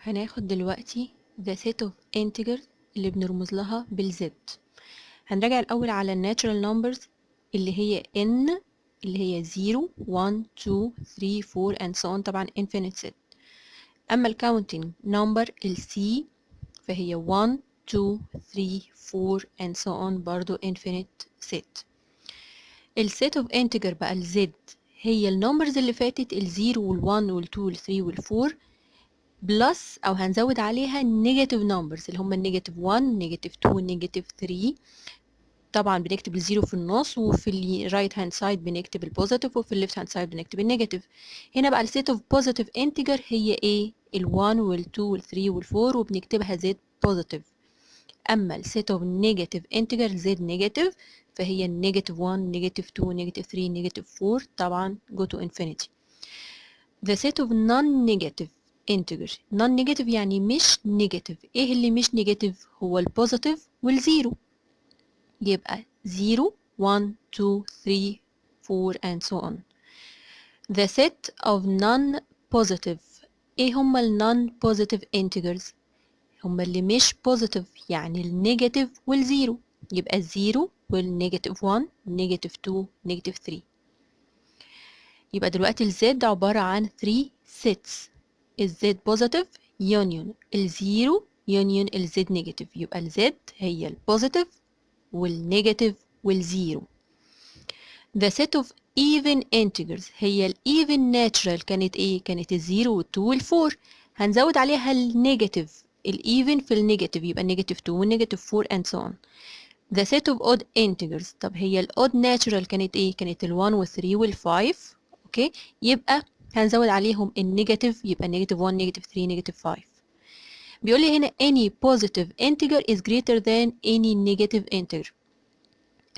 هناخد دلوقتي the set of integers اللي بنرمز لها بالZ. هنراجع الأول على natural numbers اللي هي n اللي هي 0 1 2 3 4 and so on، طبعا infinite set. أما ال counting number ال C فهي 1 2 3 4 and so on، برضو infinite set. ال set of integer بقى ال Z هي النمبرز اللي فاتت ال 0 وال 1 وال 2 وال 3 وال 4 بلس او هنزود عليها نيجاتيف نمبرز اللي هم النيجاتيف 1 نيجاتيف 2 نيجاتيف 3. طبعا بنكتب الزيرو في النص، وفي الرايت هاند سايد بنكتب البوزيتيف، وفي الليفت هاند سايد بنكتب النيجاتيف. هنا بقى السيت اوف بوزيتيف انتجر هي ايه؟ ال1 وال2 وال3 وال4 وبنكتبها زد بوزيتيف. اما السيت اوف نيجاتيف انتجر زد نيجاتيف فهي النيجاتيف 1 نيجاتيف 2 نيجاتيف 3 نيجاتيف 4 طبعا go to infinity. The set of non-negative integer non-negative يعني مش negative. ايه اللي مش negative؟ هو البوزيتيف والزيرو، يبقى 0 1 2 3 4 and so on. The set of non-positive ايه هما ال non-positive integers؟ هما اللي مش positive يعني النيجاتيف والزيرو، يبقى الزيرو والنيجاتيف 1 نيجاتيف 2 نيجاتيف 3. يبقى دلوقتي الزد عبارة عن 3 sets. الزد بوزيتيف يونيون الزيرو يونيون الزد نيجاتيف، يبقى الزد هي البوزيتيف والنيجاتيف والزيرو. The set of even integers هي ال even natural كانت ايه؟ كانت الزيرو والتو والفور، هنزود عليها النيجاتيف الايفن في النيجاتيف، يبقى النيجاتيف 2 والنيجاتيف 4 and so on. The set of odd integers طب هي ال odd natural كانت ايه؟ كانت ال 1 وال 3 وال 5. اوكي، يبقى هنزود عليهم النيجاتيف، يبقى نيجاتيف 1 نيجاتيف 3 نيجاتيف 5. بيقول لي هنا any positive integer is greater than any negative integer.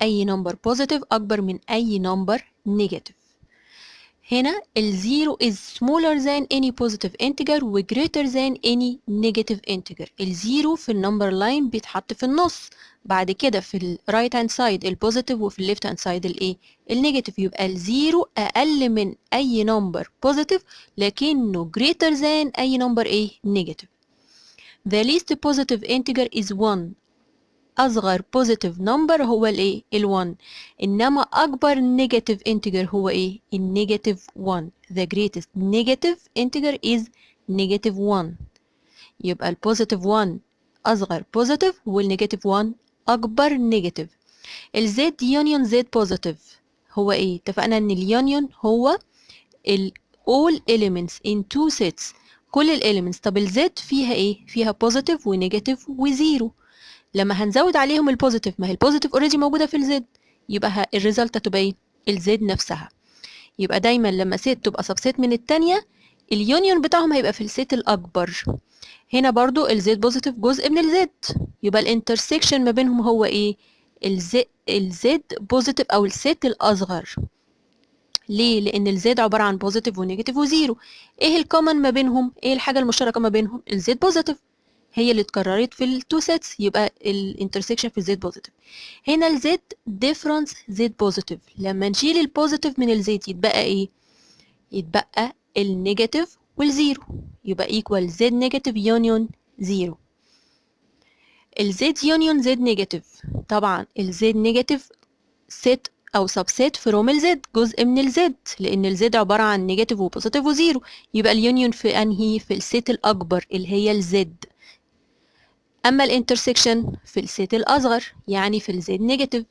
أي number positive أكبر من أي number negative. هنا ال 0 is smaller than any positive integer و greater than any negative integer. ال 0 في النمبر لاين بيتحط في النص، بعد كده في ال right hand side البوزيتيف وفي ال left hand side الايه؟ النيجاتيف. يبقى ال 0 أقل من أي number positive لكنه greater than أي number ايه؟ negative. The least positive integer is 1. أصغر positive number هو الإيه؟ ال1. إنما أكبر negative integer هو إيه؟ النيجاتيف 1. The greatest negative integer is negative 1. يبقى البوزيتيف 1 أصغر positive والنيجاتيف 1 أكبر negative. الزد يونيون زد positive هو إيه؟ اتفقنا إن اليونيون هو all elements in two sets، كل الاليمنتس. طب الزد فيها ايه؟ فيها بوزيتيف ونيجاتيف وزيرو. لما هنزود عليهم البوزيتيف، ما هي البوزيتيف اوريدي موجوده في الزد، يبقى الريزلت هتبقى ايه؟ الزد نفسها. يبقى دايما لما ست تبقى سبست من الثانيه اليونيون بتاعهم هيبقى في الست الاكبر. هنا برضو الزد بوزيتيف جزء من الزد، يبقى الانترسكشن ما بينهم هو ايه؟ الزد بوزيتيف او الست الاصغر. ليه؟ لان الزد عباره عن بوزيتيف ونيجاتيف وزيرو. ايه الكومن ما بينهم؟ ايه الحاجه المشتركه ما بينهم؟ الزد بوزيتيف هي اللي اتكررت في التو سيتس، يبقى الانترسكشن في الزد بوزيتيف. هنا الزد ديفرنس زد بوزيتيف، لما نشيل البوزيتيف من الزد يتبقى ايه؟ يتبقى النيجاتيف والزيرو، يبقى ايكوال زد نيجاتيف يونيون زيرو. الزد يونيون زد نيجاتيف، طبعا الزد نيجاتيف ست او سبسيت فروم الزد، جزء من الزد، لان الزد عباره عن نيجاتيف وبوزيتيف وزيرو، يبقى اليونيون في انهي؟ في الست الاكبر اللي هي الزد. اما الانترسكشن في الست الاصغر يعني في الزد نيجاتيف،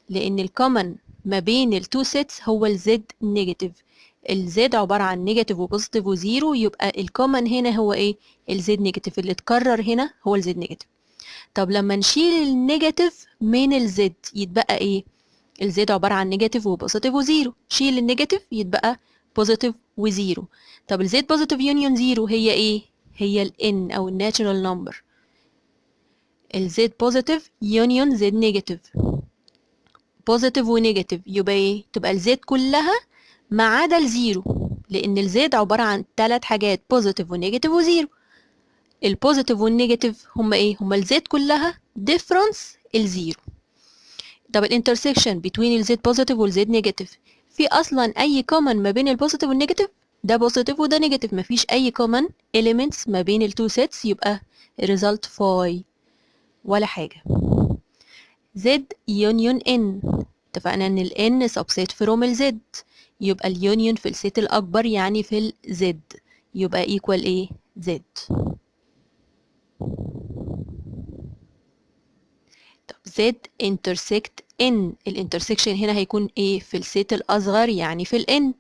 لان الكومن ما بين التو سيتس هو الزد نيجاتيف. الزد عباره عن نيجاتيف وبوزيتيف وزيرو، يبقى الكومن هنا هو ايه؟ الزد نيجاتيف. اللي اتكرر هنا هو الزد نيجاتيف. طب لما نشيل النيجاتيف من الزد يتبقى ايه؟ الزد عباره عن نيجاتيف وبوزيتيف وزيرو، شيل النيجاتيف يتبقى بوزيتيف وزيرو. طب الزد بوزيتيف يونيون زيرو هي ايه؟ هي الان او الناتشرال نمبر. الزد بوزيتيف يونيون زد نيجاتيف، بوزيتيف ونيجاتيف، يبقى ايه؟ تبقى الزد كلها ما عدا الزيرو، لان الزد عباره عن 3 حاجات بوزيتيف ونيجاتيف وزيرو. البوزيتيف والنيجاتيف هما ايه؟ هما الزد كلها ديفرنس الزيرو. طب الانترسكشن بين الزد بوزيتيف والزد نيجاتيف، في اصلا اي كومن ما بين البوزيتيف والنيجاتيف؟ ده positive وده negative، مفيش أي common elements ما بين ال two sets، يبقى result phi ولا حاجة. Z union N، اتفقنا إن ال N subset from ال Z، يبقى ال union في الست الأكبر يعني في ال Z، يبقى equal إيه؟ Z. طب Z intersect N، ال intersection هنا هيكون إيه؟ في الست الأصغر يعني في ال N،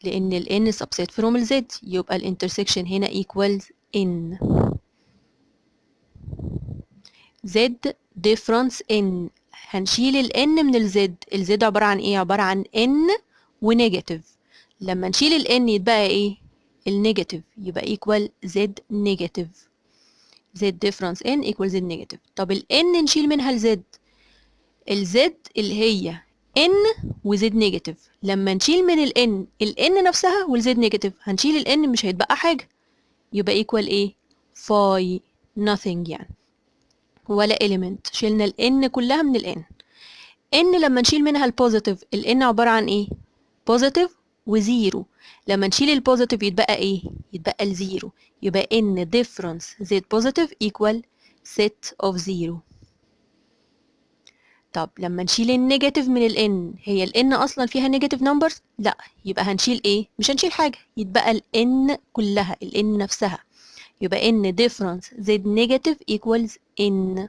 لأن ال N subset from ال Z، يبقى ال intersection هنا equals N. Z difference N، هنشيل ال N من ال Z، ال Z عبارة عن إيه؟ عبارة عن N ونيجاتيف، لما نشيل ال N يتبقى إيه؟ النيجاتيف، يبقى equal Z negative. Z difference N equals Z negative. طب ال N نشيل منها ال Z، ال Z اللي هي N و Z negative، لما نشيل من ال N نفسها وال Z negative، هنشيل ال N مش هيتبقى حاجة، يبقى equal إيه؟ phi nothing يعني، ولا element، شيلنا ال N كلها من ال N لما نشيل منها البوزيتيف، ال N عبارة عن إيه؟ بوزيتيف وزيرو، لما نشيل البوزيتيف يتبقى إيه؟ يتبقى الزيرو، يبقى N difference Z positive equal set of zero. طب لما نشيل النيجاتيف من ال N، هي ال N أصلا فيها نيجاتيف نمبرز؟ لأ، يبقى هنشيل إيه؟ مش هنشيل حاجة، يتبقى ال N كلها، ال N نفسها، يبقى N difference Z negative equals N.